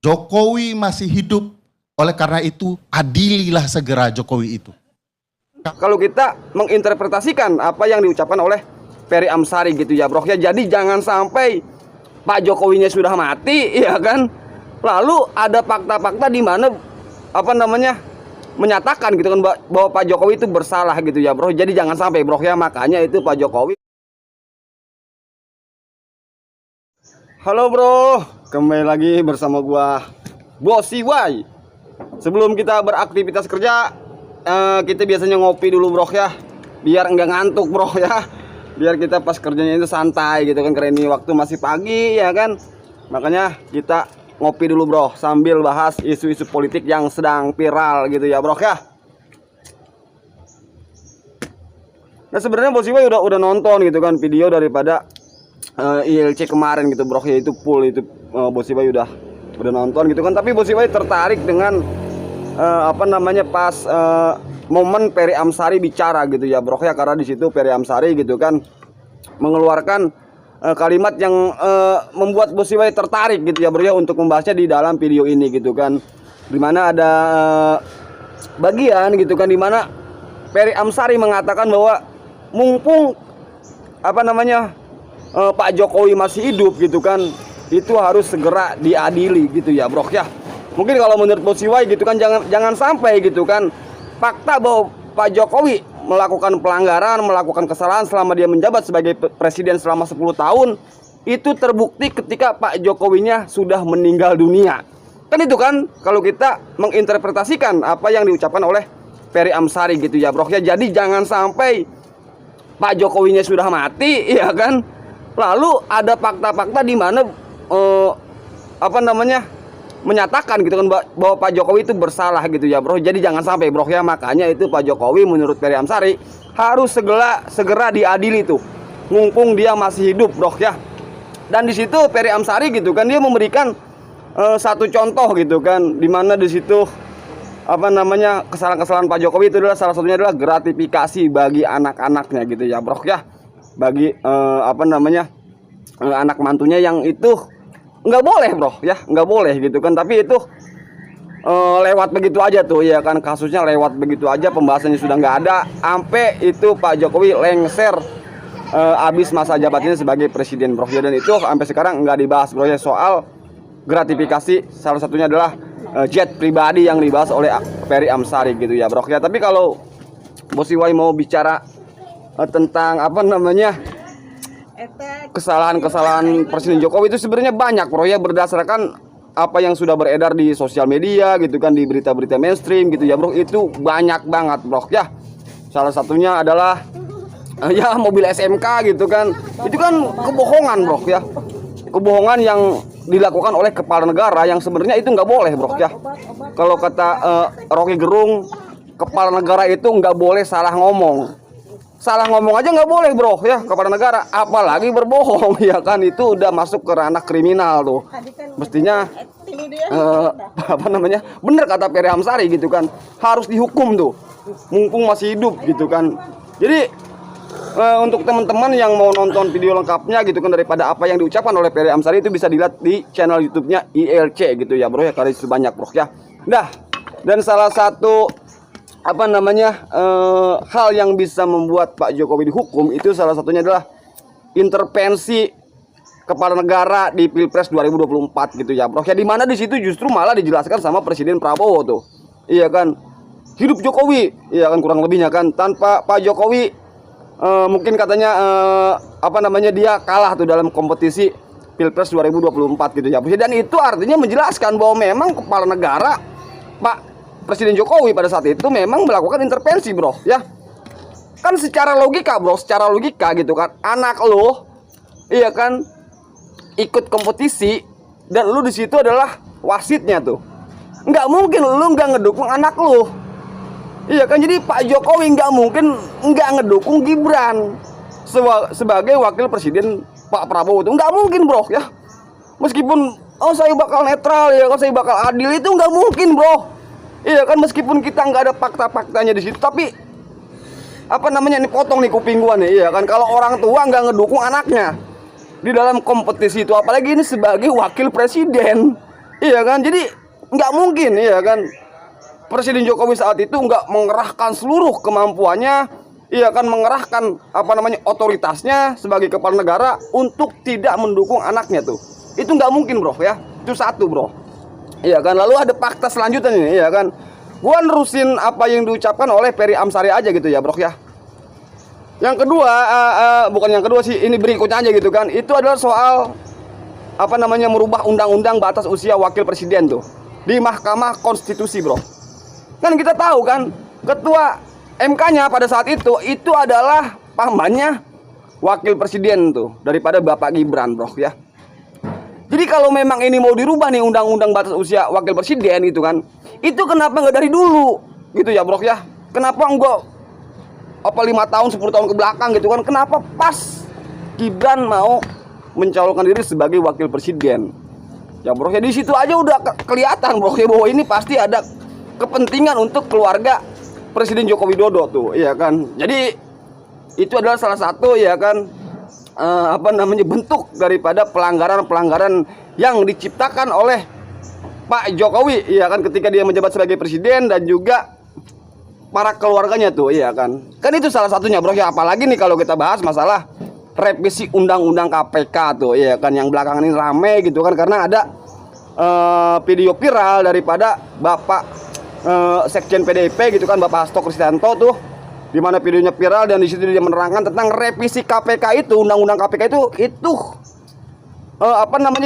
Jokowi masih hidup, oleh karena itu adililah segera Jokowi itu. Kalau kita menginterpretasikan apa yang diucapkan oleh Ferry Amsari gitu ya bro ya, jadi jangan sampai Pak Jokowinya sudah mati ya kan, lalu ada fakta-fakta di mana menyatakan gitu kan bahwa Pak Jokowi itu bersalah gitu ya bro, jadi jangan sampai bro ya, makanya itu Pak Jokowi. Halo bro, kembali lagi bersama gua Bosi Way. Sebelum kita beraktivitas kerja, kita biasanya ngopi dulu bro ya, biar enggak ngantuk bro ya, biar kita pas kerjanya itu santai gitu kan, karena ini waktu masih pagi ya kan, makanya kita ngopi dulu bro sambil bahas isu-isu politik yang sedang viral gitu ya bro ya. Nah sebenarnya Bosi Way udah nonton gitu kan video daripada ILC kemarin gitu bro ya, itu full itu Bosi Way udah nonton gitu kan, tapi Bosi Way tertarik dengan pas momen Ferry Amsari bicara gitu ya bro ya, karena di situ Ferry Amsari gitu kan mengeluarkan kalimat yang membuat Bosi Way tertarik gitu ya bro ya untuk membahasnya di dalam video ini gitu kan, dimana ada bagian gitu kan dimana Ferry Amsari mengatakan bahwa mumpung Pak Jokowi masih hidup gitu kan, itu harus segera diadili gitu ya bro ya. Mungkin kalau menurut Bosi Way gitu kan, jangan sampai gitu kan fakta bahwa Pak Jokowi melakukan pelanggaran, melakukan kesalahan selama dia menjabat sebagai presiden selama 10 tahun itu terbukti ketika Pak Jokowinya sudah meninggal dunia. Kan itu kan kalau kita menginterpretasikan apa yang diucapkan oleh Ferry Amsari gitu ya bro ya. Jadi jangan sampai Pak Jokowinya sudah mati ya kan, lalu ada fakta-fakta di mana menyatakan gitu kan bahwa Pak Jokowi itu bersalah gitu ya bro. Jadi jangan sampai bro ya, makanya itu Pak Jokowi menurut Ferry Amsari harus segera diadili tuh mumpung dia masih hidup bro ya. Dan di situ Ferry Amsari gitu kan dia memberikan satu contoh gitu kan, di mana di situ kesalahan-kesalahan Pak Jokowi itu adalah salah satunya adalah gratifikasi bagi anak-anaknya gitu ya bro ya, bagi anak mantunya yang itu nggak boleh bro ya, nggak boleh gitu kan, tapi itu lewat begitu aja tuh ya kan, kasusnya lewat begitu aja, pembahasannya sudah nggak ada, sampai itu Pak Jokowi lengser habis masa jabatannya sebagai presiden bro ya, dan itu sampai sekarang nggak dibahas bro ya, soal gratifikasi salah satunya adalah jet pribadi yang dibahas oleh Ferry Amsari gitu ya bro ya. Tapi kalau Bosi Way mau bicara tentang kesalahan Presiden Jokowi itu sebenarnya banyak bro ya, berdasarkan apa yang sudah beredar di sosial media gitu kan, di berita-berita mainstream gitu ya bro, itu banyak banget bro ya. Salah satunya adalah ya mobil SMK gitu kan, itu kan kebohongan bro ya, kebohongan yang dilakukan oleh kepala negara yang sebenarnya itu nggak boleh bro ya. Kalau kata Rocky Gerung, kepala negara itu nggak boleh salah ngomong. Salah ngomong aja nggak boleh bro ya kepada negara, apalagi berbohong ya kan, itu udah masuk ke ranah kriminal tuh. Mestinya bener kata Ferry Amsari gitu kan, harus dihukum tuh mumpung masih hidup gitu kan. Jadi untuk teman-teman yang mau nonton video lengkapnya gitu kan daripada apa yang diucapkan oleh Ferry Amsari, itu bisa dilihat di channel YouTube-nya ILC gitu ya bro ya, karena itu banyak bro ya. Nah, dan salah satu hal yang bisa membuat Pak Jokowi dihukum itu salah satunya adalah intervensi kepala negara di Pilpres 2024 gitu ya bro ya, di mana di situ justru malah dijelaskan sama Presiden Prabowo tuh, iya kan, hidup Jokowi, iya kan, kurang lebihnya kan, tanpa Pak Jokowi mungkin katanya dia kalah tuh dalam kompetisi Pilpres 2024 gitu ya. Dan itu artinya menjelaskan bahwa memang kepala negara Pak Presiden Jokowi pada saat itu memang melakukan intervensi bro ya. Kan secara logika bro, secara logika gitu kan, anak lo iya kan ikut kompetisi dan lu di situ adalah wasitnya tuh, nggak mungkin lu nggak ngedukung anak lu. Iya kan, jadi Pak Jokowi nggak mungkin nggak ngedukung Gibran sebagai wakil presiden Pak Prabowo, itu nggak mungkin bro ya. Meskipun saya bakal netral ya kan, saya bakal adil, itu nggak mungkin bro. Iya kan, meskipun kita nggak ada fakta-faktanya di situ, tapi ini potong nih kuping gua nih, iya kan, kalau orang tua nggak ngedukung anaknya di dalam kompetisi itu, apalagi ini sebagai wakil presiden, Iya kan? Jadi nggak mungkin, iya kan? Presiden Jokowi saat itu nggak mengerahkan seluruh kemampuannya, iya kan, mengerahkan otoritasnya sebagai kepala negara untuk tidak mendukung anaknya tuh. Itu nggak mungkin, bro, ya. Itu satu, bro. Iya kan. Lalu ada fakta selanjutnya nih, iya kan. Gua nerusin apa yang diucapkan oleh Ferry Amsari aja gitu ya, bro, ya. Yang kedua, bukan yang kedua sih, ini berikutnya aja gitu kan. Itu adalah soal merubah undang-undang batas usia wakil presiden tuh di Mahkamah Konstitusi, bro. Kan kita tahu kan, ketua MK-nya pada saat itu adalah pamannya wakil presiden tuh daripada Bapak Gibran, bro, ya. Jadi kalau memang ini mau dirubah nih undang-undang batas usia wakil presiden itu kan, itu kenapa nggak dari dulu gitu ya, bro, ya. Kenapa enggak 5 tahun 10 tahun ke belakang gitu kan? Kenapa pas Gibran mau mencalonkan diri sebagai wakil presiden? Ya, bro, ya di situ aja udah kelihatan, bro, ya, bahwa ini pasti ada kepentingan untuk keluarga Presiden Joko Widodo tuh, iya kan. Jadi itu adalah salah satu, ya kan, bentuk daripada pelanggaran-pelanggaran yang diciptakan oleh Pak Jokowi, iya kan, ketika dia menjabat sebagai presiden dan juga para keluarganya tuh, iya kan. Kan itu salah satunya, bro, ya. Apalagi nih kalau kita bahas masalah revisi undang-undang KPK tuh, iya kan, yang belakangan ini rame gitu kan, karena ada video viral daripada Bapak Sekjen PDIP gitu kan, Bapak Hasto Kristianto tuh, di mana videonya viral dan di situ dia menerangkan tentang revisi KPK itu, undang-undang KPK itu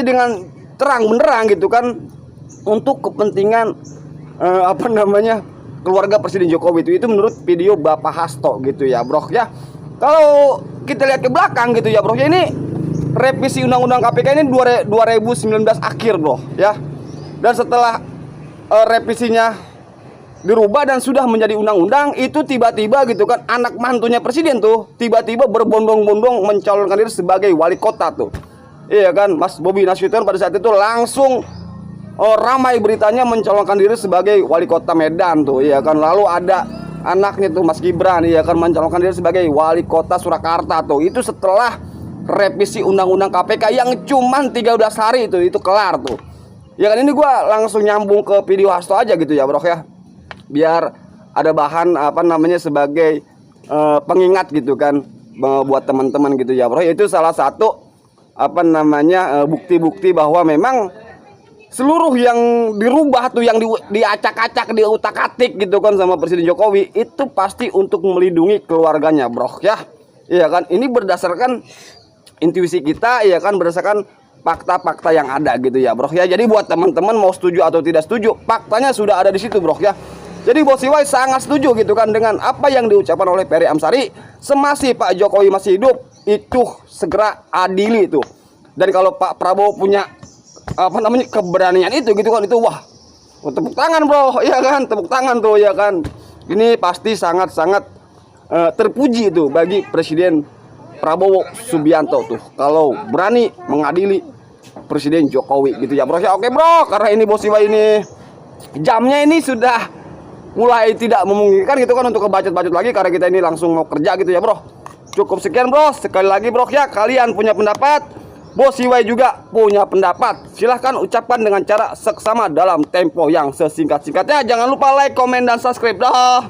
dengan terang benderang gitu kan, untuk kepentingan keluarga Presiden Jokowi itu menurut video Bapak Hasto gitu ya, bro, ya. Kalau kita lihat ke belakang gitu ya, bro, ya, ini revisi undang-undang KPK ini 2019 akhir, bro, ya. Dan setelah revisinya dirubah dan sudah menjadi undang-undang, itu tiba-tiba gitu kan anak mantunya presiden tuh tiba-tiba berbondong-bondong mencalonkan diri sebagai wali kota tuh. Iya kan, Mas Bobi Nasution pada saat itu langsung ramai beritanya mencalonkan diri sebagai wali kota Medan tuh, iya kan. Lalu ada anaknya tuh Mas Gibran, iya kan, mencalonkan diri sebagai wali kota Surakarta tuh. Itu setelah revisi undang-undang KPK yang cuman 13 hari itu kelar tuh. Ya kan, ini gua langsung nyambung ke video Hasto aja gitu ya, bro, ya. Biar ada bahan sebagai pengingat gitu kan, buat teman-teman gitu ya, bro. Itu salah satu bukti-bukti bahwa memang seluruh yang dirubah tuh, yang diacak-acak, diutak-atik gitu kan sama Presiden Jokowi, itu pasti untuk melindungi keluarganya, bro, ya. Iya kan, ini berdasarkan intuisi kita, iya kan, berdasarkan fakta-fakta yang ada gitu ya, bro, ya. Jadi buat teman-teman mau setuju atau tidak setuju, faktanya sudah ada di situ, bro, ya. Jadi Bos Iwai sangat setuju gitu kan dengan apa yang diucapkan oleh Ferry Amsari. Semasi Pak Jokowi masih hidup, itu segera adili itu. Dan kalau Pak Prabowo punya keberanian itu gitu kan, itu wah, tepuk tangan, bro, ya kan, tepuk tangan tuh, ya kan. Ini pasti sangat-sangat terpuji itu bagi Presiden Prabowo Subianto tuh, kalau berani mengadili Presiden Jokowi gitu ya, bro. Ya, oke, bro, karena ini Bos Iwai ini jamnya ini sudah mulai tidak memungkinkan gitu kan untuk kebacot-bacot lagi, karena kita ini langsung mau kerja gitu ya, bro. Cukup sekian, bro. Sekali lagi, bro, ya, kalian punya pendapat, Bos Iwai juga punya pendapat. Silahkan ucapkan dengan cara seksama dalam tempo yang sesingkat-singkatnya. Jangan lupa like, komen, dan subscribe. Dah.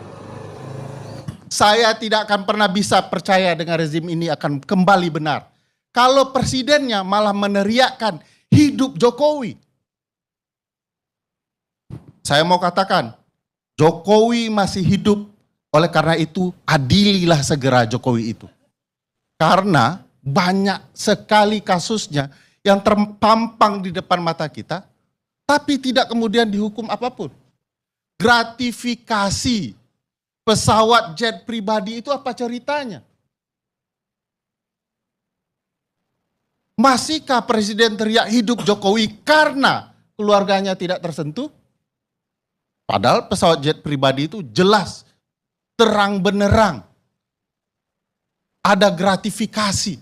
Saya tidak akan pernah bisa percaya dengan rezim ini akan kembali benar kalau presidennya malah meneriakkan hidup Jokowi. Saya mau katakan, Jokowi masih hidup, oleh karena itu adililah segera Jokowi itu. Karena banyak sekali kasusnya yang terpampang di depan mata kita, tapi tidak kemudian dihukum apapun. Gratifikasi pesawat jet pribadi itu apa ceritanya? Masihkah presiden teriak hidup Jokowi karena keluarganya tidak tersentuh? Padahal pesawat jet pribadi itu jelas, terang benerang, ada gratifikasi.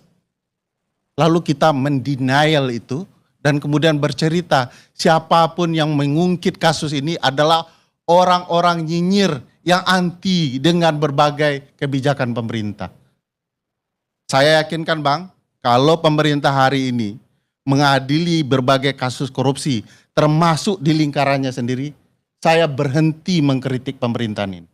Lalu kita mendenial itu dan kemudian bercerita siapapun yang mengungkit kasus ini adalah orang-orang nyinyir yang anti dengan berbagai kebijakan pemerintah. Saya yakinkan, Bang, kalau pemerintah hari ini mengadili berbagai kasus korupsi, termasuk di lingkarannya sendiri, saya berhenti mengkritik pemerintahan ini.